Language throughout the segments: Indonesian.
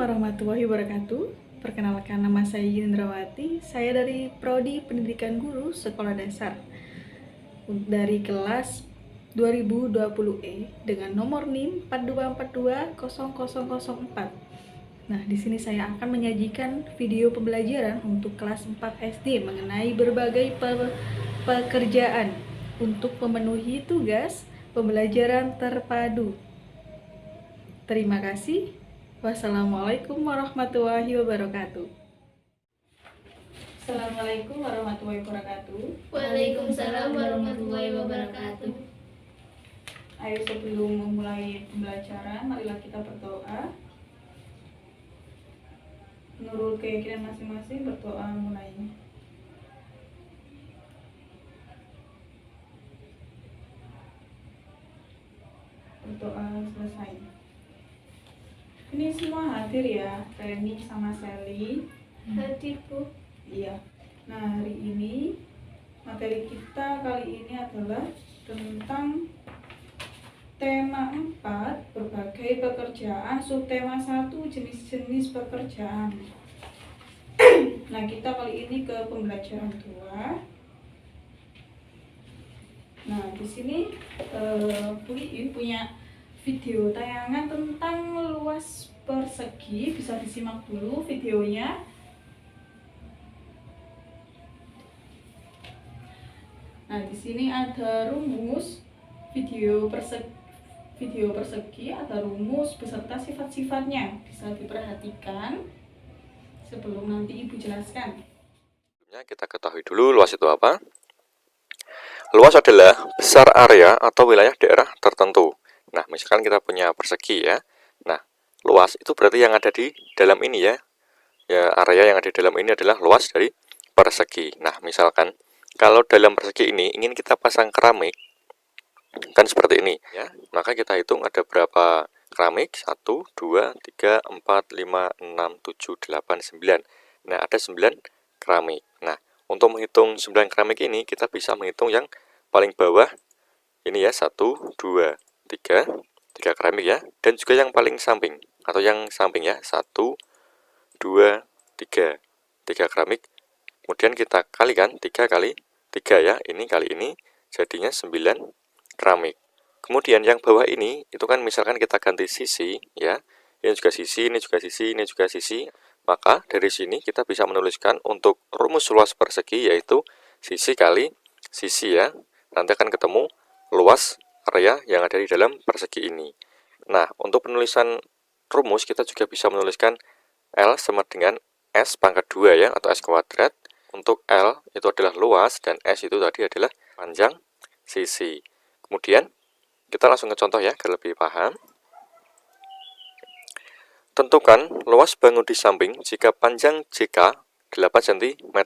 warahmatullahi wabarakatuh. Perkenalkan, nama saya Yendrawati. Saya dari Prodi Pendidikan Guru Sekolah Dasar dari kelas 2020E dengan nomor NIM 42420004. Nah, di sini saya akan menyajikan video pembelajaran untuk kelas 4 SD mengenai berbagai pekerjaan untuk memenuhi tugas pembelajaran terpadu. Terima kasih. Wassalamualaikum warahmatullahi wabarakatuh. Assalamualaikum warahmatullahi wabarakatuh. Waalaikumsalam warahmatullahi wabarakatuh. Ayo, sebelum memulai pembelajaran, marilah kita berdoa. Menurut keyakinan masing-masing, berdoa mulainya. Berdoa selesai. Ini semua hadir ya, Reni sama Sally. Hadir, Bu. Iya. Nah, hari ini materi kita kali ini adalah tentang tema 4, berbagai pekerjaan, subtema 1, jenis-jenis pekerjaan. Nah, kita kali ini ke pembelajaran 2. Nah, di sini Bu Iin punya video tayangan tentang luas persegi. Bisa disimak dulu videonya. Nah, di sini ada rumus video persegi, ada rumus beserta sifat-sifatnya. Bisa diperhatikan sebelum nanti Ibu jelaskan. Kita ketahui dulu luas itu apa. Luas adalah besar area atau wilayah daerah tertentu. Nah, misalkan kita punya persegi ya. Nah, luas itu berarti yang ada di dalam ini ya. Ya, area yang ada di dalam ini adalah luas dari persegi. Nah, misalkan kalau dalam persegi ini ingin kita pasang keramik, kan seperti ini ya. Maka kita hitung ada berapa keramik? 1, 2, 3, 4, 5, 6, 7, 8, 9. Nah, ada 9 keramik. Nah, untuk menghitung 9 keramik ini, kita bisa menghitung yang paling bawah. Ini ya, 1, 2, 3 keramik ya. Dan juga yang paling samping, atau yang samping ya, 1, 2, 3 keramik. Kemudian kita kalikan 3 kali 3 ya, ini kali ini, jadinya 9 keramik. Kemudian yang bawah ini, itu kan misalkan kita ganti sisi ya. Ini juga sisi, ini juga sisi, ini juga sisi. Maka dari sini kita bisa menuliskan untuk rumus luas persegi yaitu sisi kali sisi ya. Nanti akan ketemu luas area yang ada di dalam persegi ini. Nah, untuk penulisan rumus kita juga bisa menuliskan L sama dengan S pangkat 2 ya, atau S kuadrat. Untuk L itu adalah luas dan S itu tadi adalah panjang sisi. Kemudian kita langsung ke contoh ya, agar lebih paham. Tentukan luas bangun di samping jika panjang JK 8 cm.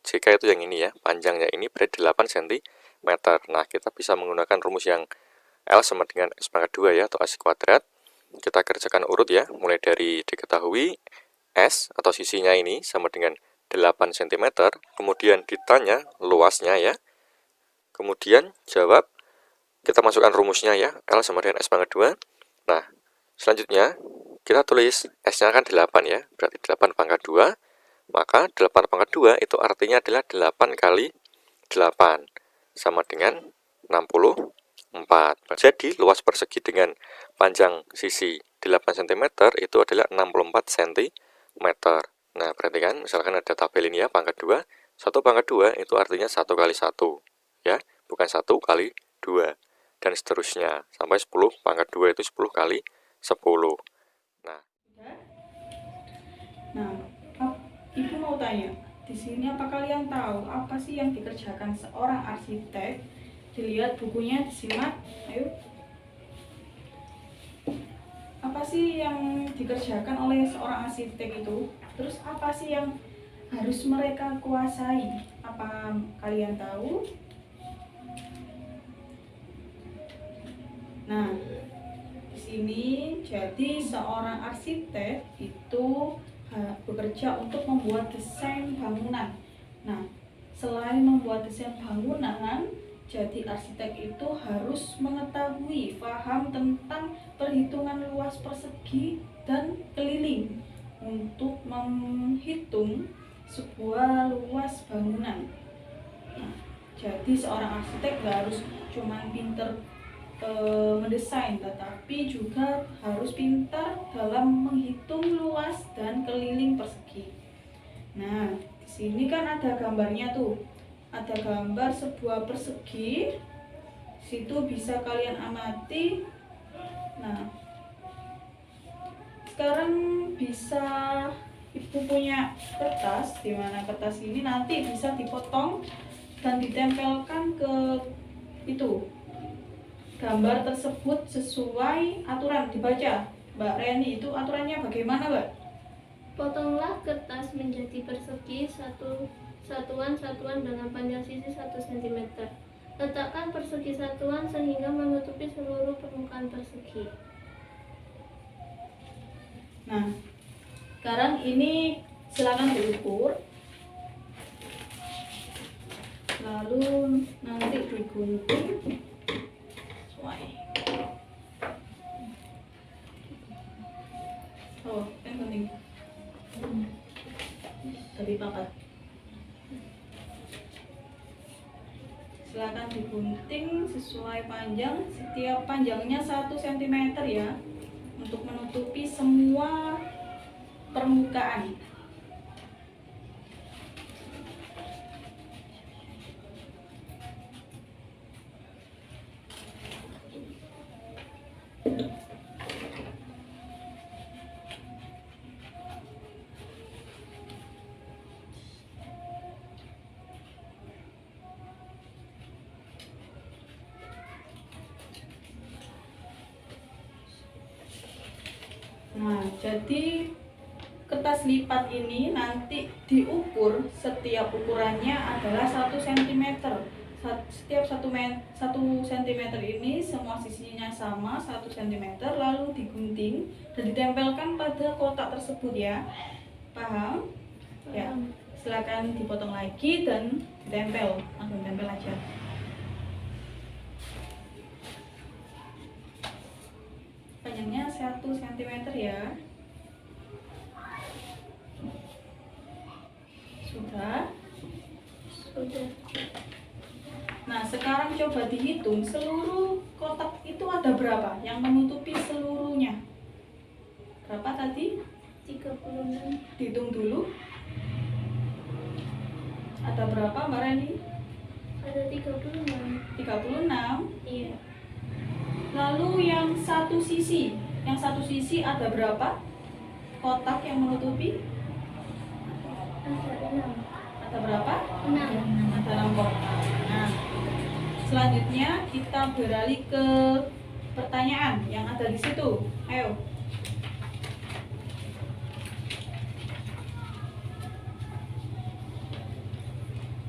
JK itu yang ini ya, panjangnya ini berarti 8 cm. Nah, kita bisa menggunakan rumus yang L sama dengan S pangkat 2 ya, atau S kuadrat. Kita kerjakan urut ya, mulai dari diketahui S atau sisinya ini sama dengan 8 cm. Kemudian ditanya luasnya ya. Kemudian jawab, kita masukkan rumusnya ya, L sama dengan S pangkat 2. Nah, selanjutnya kita tulis S-nya kan 8 ya, berarti 8 pangkat 2. Maka 8 pangkat 2 itu artinya adalah 8 kali 8 sama dengan 64. Jadi luas persegi dengan panjang sisi 8 cm itu adalah 64 cm. Nah, berarti kan misalkan ada tabel ini ya, pangkat 2. 1 pangkat 2 itu artinya 1 kali 1 ya, bukan 1 kali 2. Dan seterusnya sampai 10 pangkat 2 itu 10 kali 10. Nah, Ibu mau tanya, di sini apa kalian tahu apa sih yang dikerjakan seorang arsitek? Dilihat bukunya, disimak, ayo. Apa sih yang dikerjakan oleh seorang arsitek itu? Terus apa sih yang harus mereka kuasai? Apa kalian tahu? Nah, di sini jadi seorang arsitek itu bekerja untuk membuat desain bangunan. Nah, selain membuat desain bangunan, jadi arsitek itu harus mengetahui, paham tentang perhitungan luas persegi dan keliling. untuk menghitung sebuah luas bangunan. Nah, jadi seorang arsitek gak harus cuma pinter mendesain, tetapi juga harus pintar dalam menghitung luas dan keliling persegi. Nah, di sini kan ada gambarnya tuh. Ada gambar sebuah persegi. Situ bisa kalian amati. Nah, sekarang bisa Ibu punya kertas, di mana kertas ini nanti bisa dipotong dan ditempelkan ke itu gambar tersebut sesuai aturan. Dibaca, Mbak Reni, itu aturannya bagaimana, Mbak? Potonglah kertas menjadi persegi satuan-satuan dengan panjang sisi 1 cm. Letakkan persegi satuan sehingga menutupi seluruh permukaan persegi. Nah, sekarang ini silakan diukur. Lalu nanti digunting sesuai. Oh, yang penting dari papat. Silakan digunting sesuai panjang. Setiap panjangnya 1 cm ya, untuk menutupi semua permukaan. Nah, jadi kertas lipat ini nanti diukur, setiap ukurannya adalah 1 cm. Setiap 1 cm ini semua sisinya sama 1 cm, lalu digunting dan ditempelkan pada kotak tersebut ya. Paham? Ya. Silakan dipotong lagi dan ditempel, langsung tempel aja. Panjangnya 1 cm ya. Sudah? Sudah. Nah, sekarang coba dihitung seluruh kotak itu ada berapa yang menutupi seluruhnya. Berapa tadi? 36. Dihitung dulu. Ada berapa, Mbak Reni? Ada 36. 36. Iya. Lalu yang satu sisi ada berapa kotak yang menutupi? Ada 6. Ada berapa? 6. Ada 6 kotak. Nah, selanjutnya kita beralih ke pertanyaan yang ada di situ. Ayo.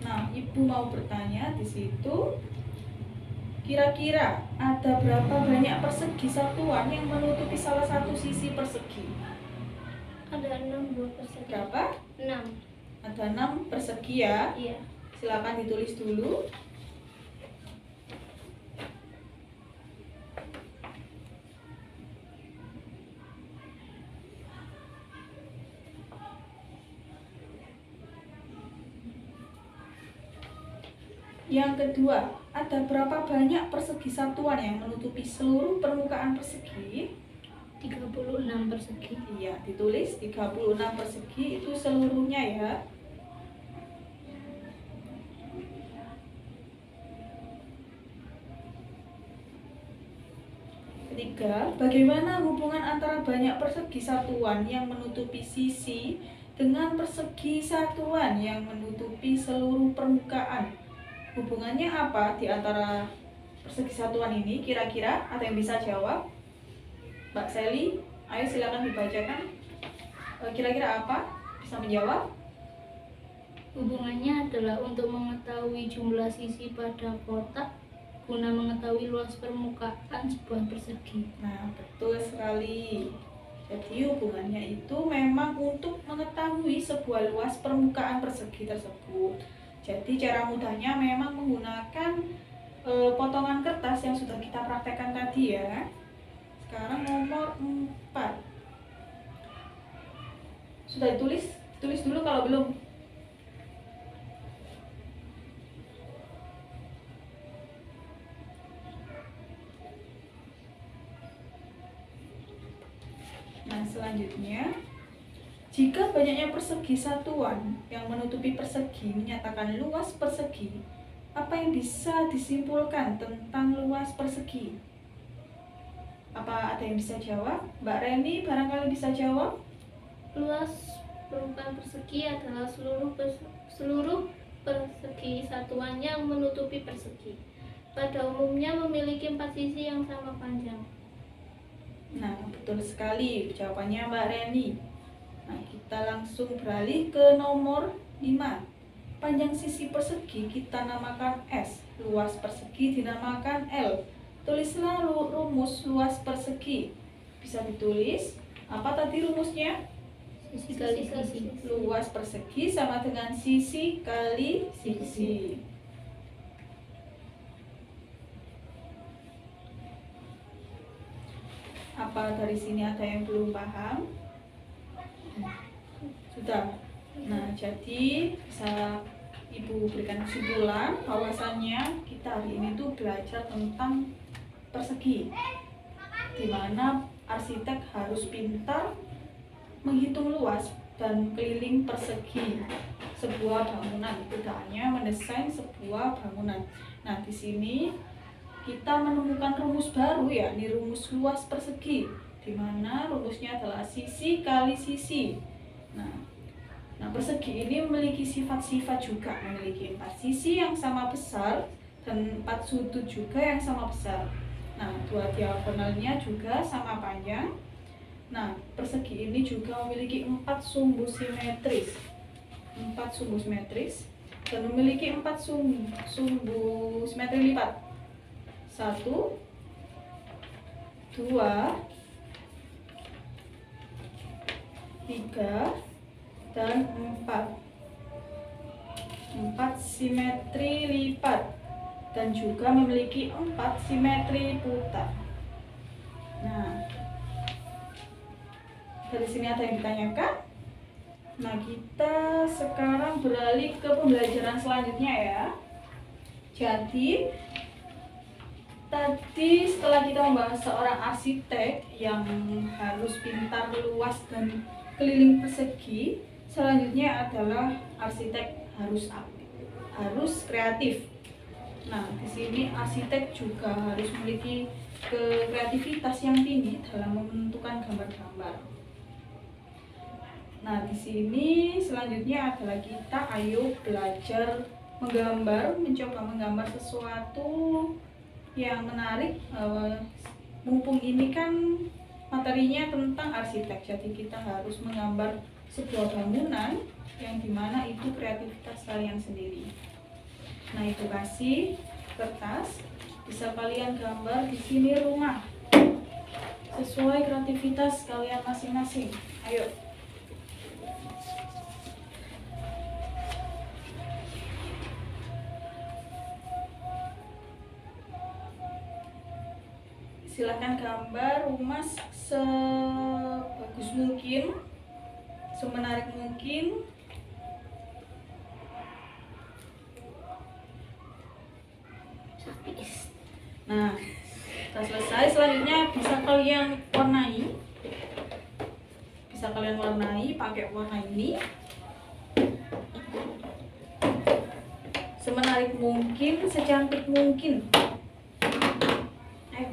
Nah, Ibu mau bertanya di situ. Kira-kira ada berapa banyak persegi satuan yang menutupi salah satu sisi persegi? Ada 6 buah persegi. Berapa? 6. Ada 6 persegi ya. Iya. Silakan ditulis dulu. Yang kedua, ada berapa banyak persegi satuan yang menutupi seluruh permukaan persegi? 36 persegi. Iya, ditulis 36 persegi itu seluruhnya ya. Ketiga, bagaimana hubungan antara banyak persegi satuan yang menutupi sisi dengan persegi satuan yang menutupi seluruh permukaan? Hubungannya apa di antara persegi satuan ini? Kira-kira ada yang bisa jawab? Mbak Sally, ayo silakan dibacakan. Kira-kira apa? Bisa menjawab? Hubungannya adalah untuk mengetahui jumlah sisi pada kotak guna mengetahui luas permukaan sebuah persegi. Nah, betul sekali. Jadi hubungannya itu memang untuk mengetahui sebuah luas permukaan persegi tersebut. Jadi cara mudahnya memang menggunakan potongan kertas yang sudah kita praktekkan tadi ya. Sekarang nomor 4. Sudah ditulis? Tulis dulu kalau belum. Nah, selanjutnya, jika banyaknya persegi satuan yang menutupi persegi menyatakan luas persegi, apa yang bisa disimpulkan tentang luas persegi? Apa ada yang bisa jawab? Mbak Reni barangkali bisa jawab? Luas permukaan persegi adalah seluruh persegi satuan yang menutupi persegi. Pada umumnya memiliki 4 sisi yang sama panjang. Nah, betul sekali jawabannya Mbak Reni. Nah, kita langsung beralih ke nomor 5. Panjang sisi persegi kita namakan S, luas persegi dinamakan L. Tulislah rumus luas persegi. Bisa ditulis. Apa tadi rumusnya? Sisi kali sisi. Luas persegi sama dengan sisi kali sisi. Apa dari sini ada yang belum paham? Sudah. Nah, jadi bisa Ibu berikan kesimpulan bahwasannya kita hari ini tuh belajar tentang persegi, di mana arsitek harus pintar menghitung luas dan keliling persegi sebuah bangunan, tidak hanya mendesain sebuah bangunan. Nah, di sini kita menemukan rumus baru, yakni rumus luas persegi, di mana rumusnya adalah sisi kali sisi. Nah, persegi ini memiliki sifat-sifat juga, memiliki 4 sisi yang sama besar dan 4 sudut juga yang sama besar. Nah, 2 diagonalnya juga sama panjang. Nah, persegi ini juga memiliki 4 sumbu simetris. 4 sumbu simetris dan memiliki 4 sumbu simetri lipat. 1, 2, 3, dan 4 simetri lipat dan juga memiliki 4 simetri putar. Nah, dari sini ada yang ditanyakan? Nah, kita sekarang beralih ke pembelajaran selanjutnya ya. Jadi, tadi setelah kita membahas seorang arsitek yang harus pintar, luas, dan keliling persegi, selanjutnya adalah arsitek harus kreatif. Nah, di sini arsitek juga harus memiliki kreativitas yang tinggi dalam menentukan gambar-gambar. Nah, di sini selanjutnya adalah kita ayo belajar menggambar, mencoba menggambar sesuatu yang menarik. Mumpung ini kan materinya tentang arsitek, jadi kita harus menggambar sebuah bangunan yang dimana itu kreativitas kalian sendiri. Nah, itu kasih kertas, bisa kalian gambar di sini rumah sesuai kreativitas kalian masing-masing. Ayo. Silahkan gambar rumah sebagus mungkin, semenarik mungkin. Nah, setelah selesai, selanjutnya bisa kalian warnai pakai warna ini, semenarik mungkin, secantik mungkin. Ayo.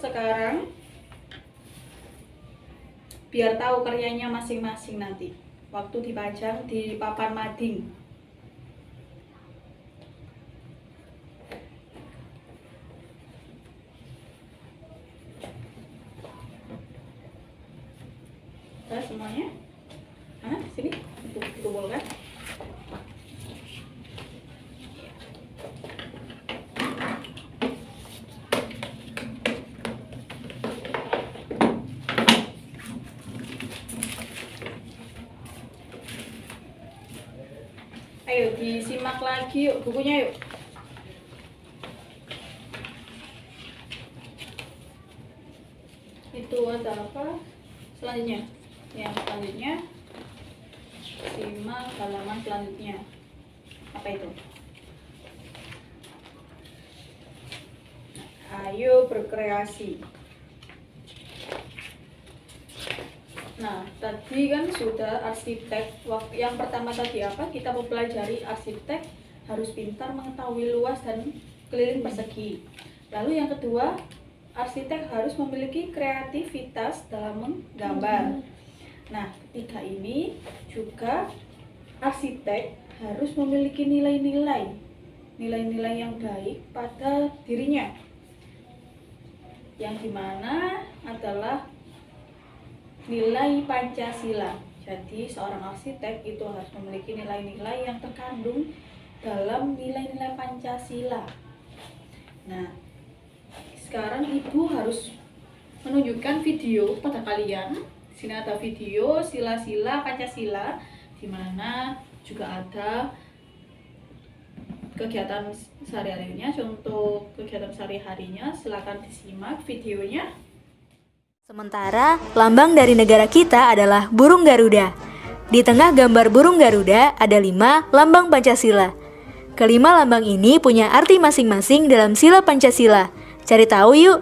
Sekarang biar tahu karyanya masing-masing nanti waktu dipajang di papan mading. Udah semuanya? Mana? Sini, dikumpulkan. Ayo disimak lagi yuk bukunya yuk. Itu ada apa? Selanjutnya. Yang selanjutnya simak halaman selanjutnya. Apa itu? Ayo berkreasi. Nah, tadi kan sudah arsitek. Yang pertama tadi apa? Kita mempelajari arsitek harus pintar mengetahui luas dan keliling persegi. Lalu yang kedua, arsitek harus memiliki kreativitas dalam menggambar. Nah, ketiga ini juga arsitek harus memiliki nilai-nilai yang baik pada dirinya. Yang dimana adalah nilai Pancasila. Jadi seorang arsitek itu harus memiliki nilai-nilai yang terkandung dalam nilai-nilai Pancasila. Nah, sekarang ibu harus menunjukkan video pada kalian. Di sini ada video sila-sila Pancasila, di mana juga ada kegiatan sehari-harinya. Untuk kegiatan sehari-harinya silakan disimak videonya. Sementara, lambang dari negara kita adalah burung Garuda. Di tengah gambar burung Garuda ada 5 lambang Pancasila. Kelima lambang ini punya arti masing-masing dalam sila Pancasila. Cari tahu yuk.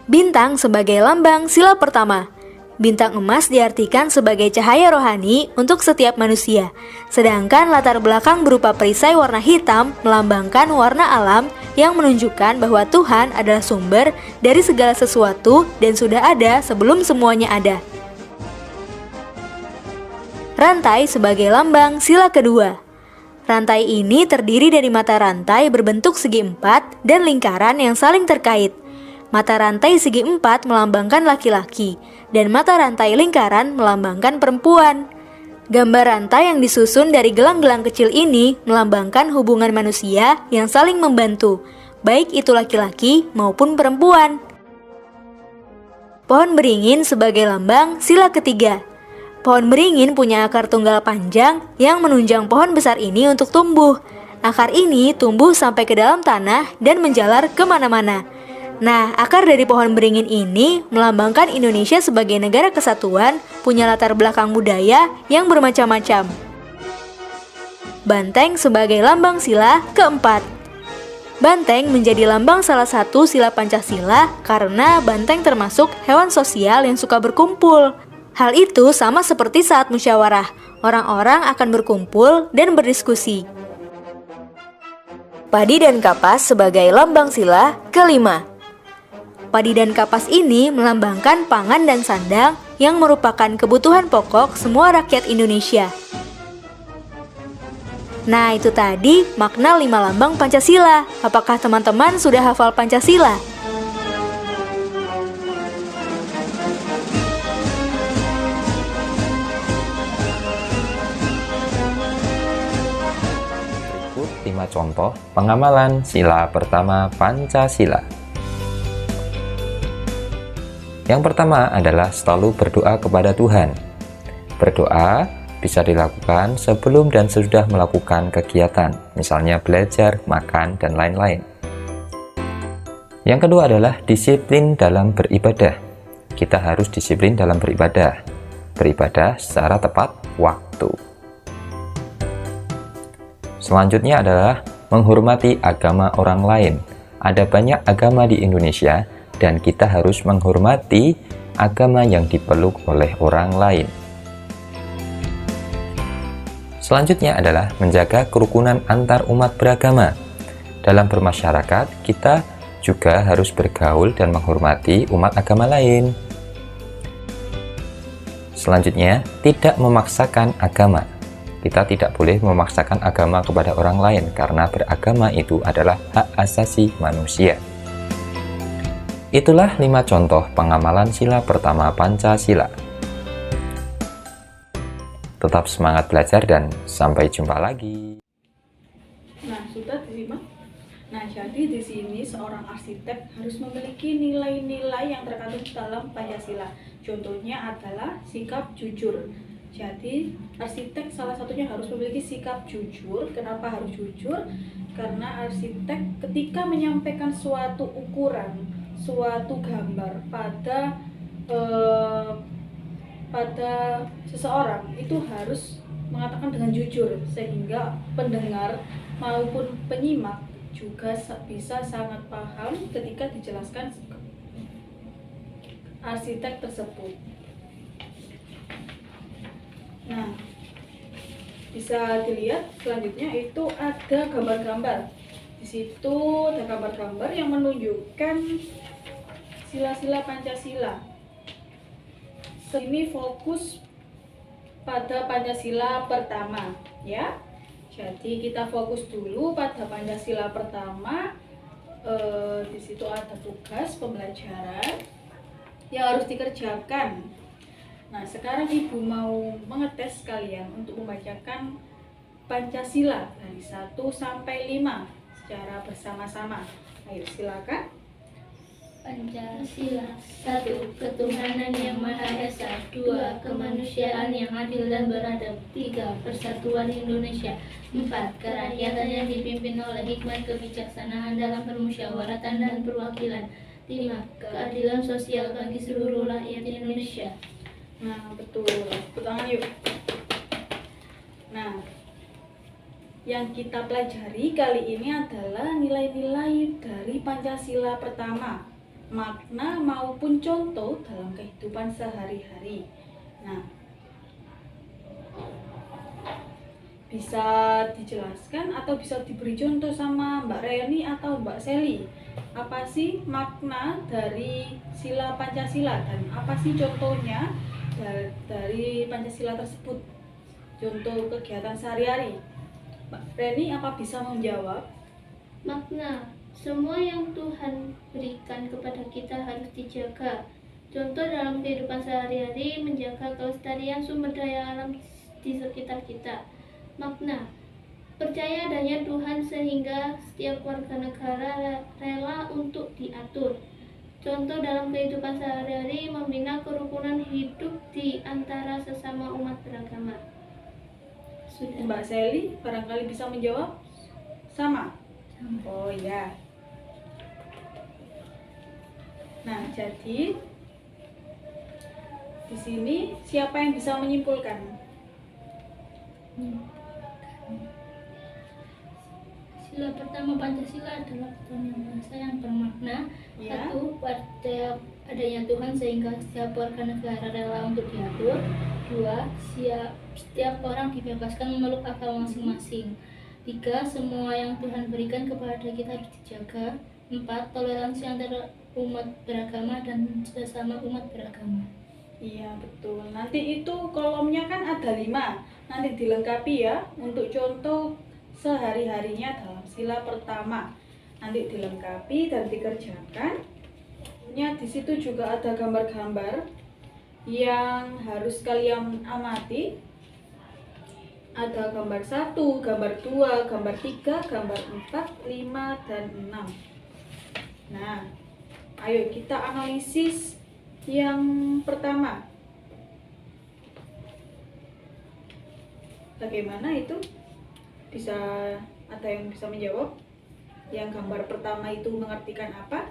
Bintang sebagai lambang sila pertama. Bintang emas diartikan sebagai cahaya rohani untuk setiap manusia. Sedangkan latar belakang berupa perisai warna hitam melambangkan warna alam yang menunjukkan bahwa Tuhan adalah sumber dari segala sesuatu dan sudah ada sebelum semuanya ada. Rantai sebagai lambang sila kedua. Rantai ini terdiri dari mata rantai berbentuk segi 4 dan lingkaran yang saling terkait. Mata rantai segi 4 melambangkan laki-laki, dan mata rantai lingkaran melambangkan perempuan. Gambar rantai yang disusun dari gelang-gelang kecil ini melambangkan hubungan manusia yang saling membantu, baik itu laki-laki maupun perempuan. Pohon beringin sebagai lambang sila ketiga. Pohon beringin punya akar tunggal panjang yang menunjang pohon besar ini untuk tumbuh. Akar ini tumbuh sampai ke dalam tanah dan menjalar kemana-mana. Nah, akar dari pohon beringin ini melambangkan Indonesia sebagai negara kesatuan, punya latar belakang budaya yang bermacam-macam. Banteng sebagai lambang sila keempat. Banteng menjadi lambang salah satu sila Pancasila karena banteng termasuk hewan sosial yang suka berkumpul. Hal itu sama seperti saat musyawarah, orang-orang akan berkumpul dan berdiskusi. Padi dan kapas sebagai lambang sila kelima. Padi dan kapas ini melambangkan pangan dan sandang yang merupakan kebutuhan pokok semua rakyat Indonesia. Nah, itu tadi makna 5 lambang Pancasila. Apakah teman-teman sudah hafal Pancasila? Berikut 5 contoh pengamalan sila pertama Pancasila. Yang pertama adalah selalu berdoa kepada Tuhan. Berdoa bisa dilakukan sebelum dan sesudah melakukan kegiatan, misalnya belajar, makan, dan lain-lain. Yang kedua adalah disiplin dalam beribadah. Kita harus disiplin dalam beribadah. Beribadah secara tepat waktu. Selanjutnya adalah menghormati agama orang lain. Ada banyak agama di Indonesia, dan kita harus menghormati agama yang dipeluk oleh orang lain. Selanjutnya adalah menjaga kerukunan antar umat beragama. Dalam bermasyarakat, kita juga harus bergaul dan menghormati umat agama lain. Selanjutnya, tidak memaksakan agama. Kita tidak boleh memaksakan agama kepada orang lain karena beragama itu adalah hak asasi manusia. Itulah 5 contoh pengamalan sila pertama Pancasila. Tetap semangat belajar dan sampai jumpa lagi. Nah, sudah disimak. Nah, jadi di sini seorang arsitek harus memiliki nilai-nilai yang terkandung dalam Pancasila. Contohnya adalah sikap jujur. Jadi, arsitek salah satunya harus memiliki sikap jujur. Kenapa harus jujur? Karena arsitek ketika menyampaikan suatu ukuran, suatu gambar pada seseorang itu harus mengatakan dengan jujur, sehingga pendengar maupun penyimak juga bisa sangat paham ketika dijelaskan arsitek tersebut. Nah, bisa dilihat selanjutnya itu ada gambar-gambar. Di situ ada gambar-gambar yang menunjukkan sila-sila Pancasila. Ini fokus pada Pancasila pertama, ya. Jadi kita fokus dulu pada Pancasila pertama. Di situ ada tugas pembelajaran yang harus dikerjakan. Nah, sekarang Ibu mau mengetes kalian untuk membacakan Pancasila dari 1 sampai 5 secara bersama-sama. Ayo silakan. Pancasila. 1. Ketuhanan yang Maha Esa. 2. Kemanusiaan yang adil dan beradab. 3. Persatuan Indonesia. 4. Kerakyatan yang dipimpin oleh hikmat kebijaksanaan dalam permusyawaratan dan perwakilan. 5. Keadilan sosial bagi seluruh rakyat Indonesia. Nah, betul. Tepuk tangan yuk. Nah, yang kita pelajari kali ini adalah nilai-nilai dari Pancasila pertama, makna maupun contoh dalam kehidupan sehari-hari. Nah, bisa dijelaskan atau bisa diberi contoh sama Mbak Reni atau Mbak Seli. Apa sih makna dari sila Pancasila dan apa sih contohnya dari Pancasila tersebut? Contoh kegiatan sehari-hari. Mbak Reni apa bisa menjawab? Makna, semua yang Tuhan berikan kepada kita harus dijaga. Contoh dalam kehidupan sehari-hari, menjaga kelestarian sumber daya alam di sekitar kita. Makna, percaya adanya Tuhan sehingga setiap warga negara rela untuk diatur. Contoh dalam kehidupan sehari-hari, membina kerukunan hidup di antara sesama umat beragama. Sudah. Mbak Seli barangkali bisa menjawab? Sama? Oh ya. Nah, jadi di sini siapa yang bisa menyimpulkan? Sila pertama Pancasila adalah ketuhanan bangsa yang bermakna Ya. 1. Pada adanya Tuhan sehingga setiap warga negara rela untuk diatur. 2. Setiap orang dibebaskan memeluk agama masing-masing. 3. Semua yang Tuhan berikan kepada kita harus dijaga. 4. Toleransi antara umat beragama dan sesama umat beragama. Iya, betul. Nanti itu kolomnya kan ada 5. Nanti dilengkapi ya untuk contoh sehari-harinya dalam sila pertama. Nanti dilengkapi dan dikerjakan. Di situ juga ada gambar-gambar yang harus kalian amati. Ada gambar 1, gambar 2, gambar 3, gambar 4, 5, dan 6. Nah, ayo kita analisis yang pertama. Bagaimana itu? Bisa ada yang bisa menjawab? Yang gambar pertama itu mengartikan apa?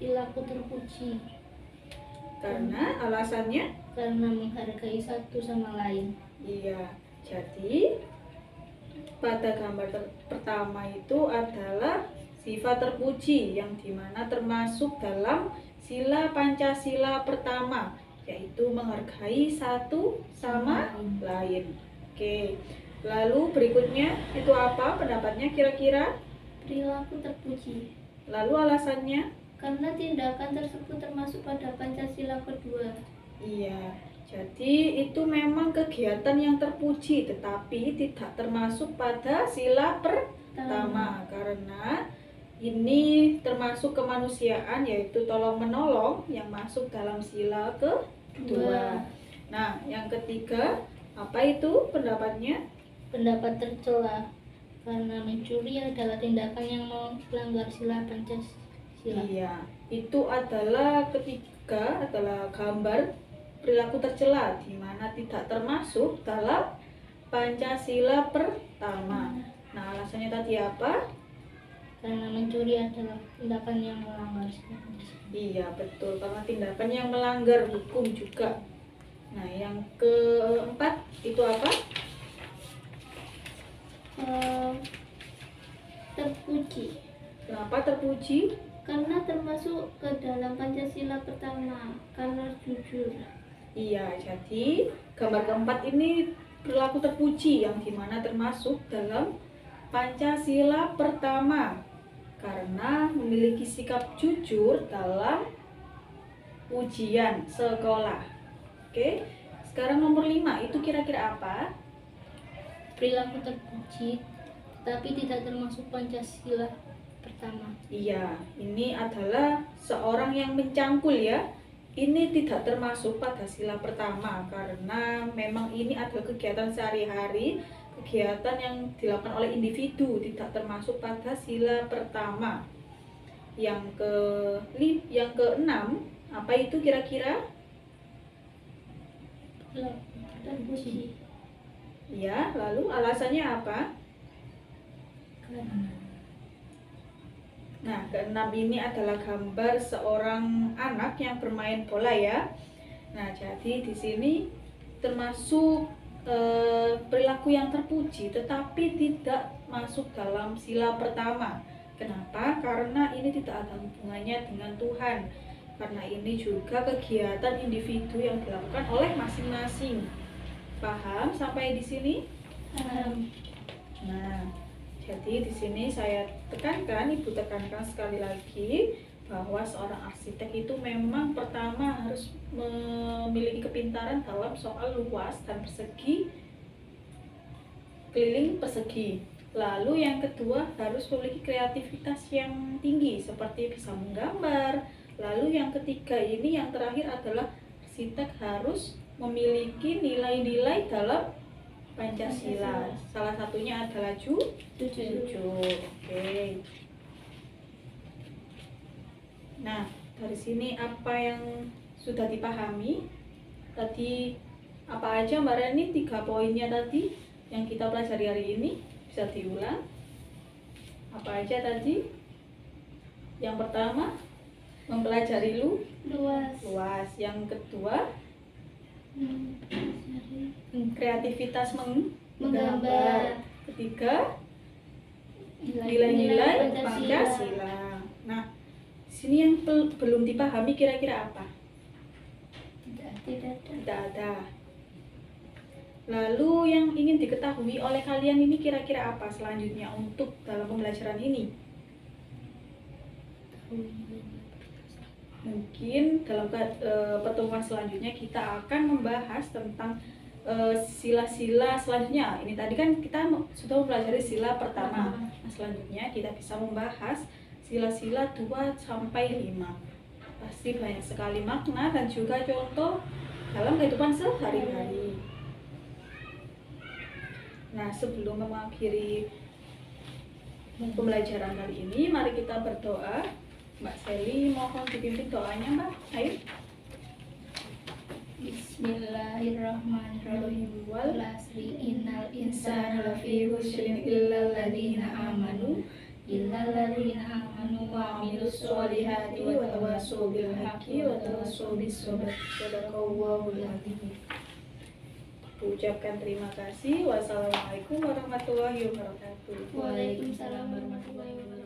Perilaku terpuji Karena alasannya? karena menghargai satu sama lain. Iya. Jadi pada gambar pertama itu adalah sifat terpuji yang dimana termasuk dalam sila Pancasila pertama, yaitu menghargai satu sama lain. Oke. Lalu berikutnya itu apa pendapatnya kira-kira? Perilaku terpuji. Lalu alasannya? Karena tindakan tersebut termasuk pada Pancasila kedua. Iya. Jadi itu memang kegiatan yang terpuji, tetapi tidak termasuk pada sila pertama karena ini termasuk kemanusiaan, yaitu tolong menolong yang masuk dalam sila kedua. Nah, yang ketiga, apa itu pendapatnya? Pendapat tercela karena mencuri adalah tindakan yang melanggar sila Pancasila. Iya, itu adalah ketiga adalah gambar perilaku tercela di mana tidak termasuk dalam Pancasila pertama. Nah, alasannya tadi apa? Karena mencuri adalah tindakan yang melanggar sila Pancasila. Iya, betul, karena tindakan yang melanggar hukum juga. Nah, yang keempat itu apa? Terpuji Kenapa terpuji? karena termasuk ke dalam Pancasila pertama, karena jujur. Iya, jadi gambar keempat ini perilaku terpuji yang dimana termasuk dalam Pancasila pertama karena memiliki sikap jujur dalam ujian sekolah. Oke, sekarang nomor 5 itu kira-kira apa? Perilaku terpuji tetapi tidak termasuk Pancasila pertama. Iya, ini adalah seorang yang mencangkul ya. Ini tidak termasuk pada sila pertama karena memang ini adalah kegiatan sehari-hari, kegiatan yang dilakukan oleh individu, tidak termasuk pada sila pertama. Yang keenam, apa itu kira-kira? Perilaku terpuji Ya, lalu alasannya apa? Nah, keenam ini adalah gambar seorang anak yang bermain bola ya. Nah, jadi di sini termasuk perilaku yang terpuji, tetapi tidak masuk dalam sila pertama. Kenapa? Karena ini tidak ada hubungannya dengan Tuhan. Karena ini juga kegiatan individu yang dilakukan oleh masing-masing. Paham sampai di sini? Paham. Nah, jadi di sini saya tekankan, Ibu tekankan sekali lagi bahwa seorang arsitek itu memang pertama harus memiliki kepintaran dalam soal luas dan persegi, keliling persegi. Lalu yang kedua harus memiliki kreativitas yang tinggi seperti bisa menggambar. Lalu yang ketiga ini yang terakhir adalah arsitek harus memiliki nilai-nilai dalam Pancasila. Salah satunya adalah jujur. Oke. Nah, dari sini apa yang sudah dipahami? Tadi apa aja Mbak Reni 3 poinnya tadi yang kita pelajari hari ini? Bisa diulang? Apa aja tadi? Yang pertama, mempelajari luas. Yang kedua, kreativitas menggambar. Ketiga, nilai-nilai Pancasila. Nah, sini yang belum dipahami kira-kira apa? Tidak ada. Lalu yang ingin diketahui oleh kalian ini kira-kira apa selanjutnya untuk dalam pembelajaran ini? Mungkin dalam pertemuan selanjutnya kita akan membahas tentang sila-sila selanjutnya. Ini tadi kan kita sudah mempelajari sila pertama. Nah, selanjutnya kita bisa membahas sila-sila 2 sampai 5. Pasti banyak sekali makna dan juga contoh dalam kehidupan sehari-hari. Nah, sebelum mengakhiri pembelajaran kali ini, mari kita berdoa. Mbak Seli, mohon dipimpin doanya, Mbak. Ayo. Bismillahirrahmanirrahim. Wal asri innal insana lafi khusrin illal ladzina amanu wa amilus solihati wa tawassaw bil haqqi wa tawassaw bis sabr. Shadaqallahul azim. Ucapkan terima kasih. Wassalamualaikum warahmatullahi wabarakatuh. Waalaikumsalam warahmatullahi wabarakatuh.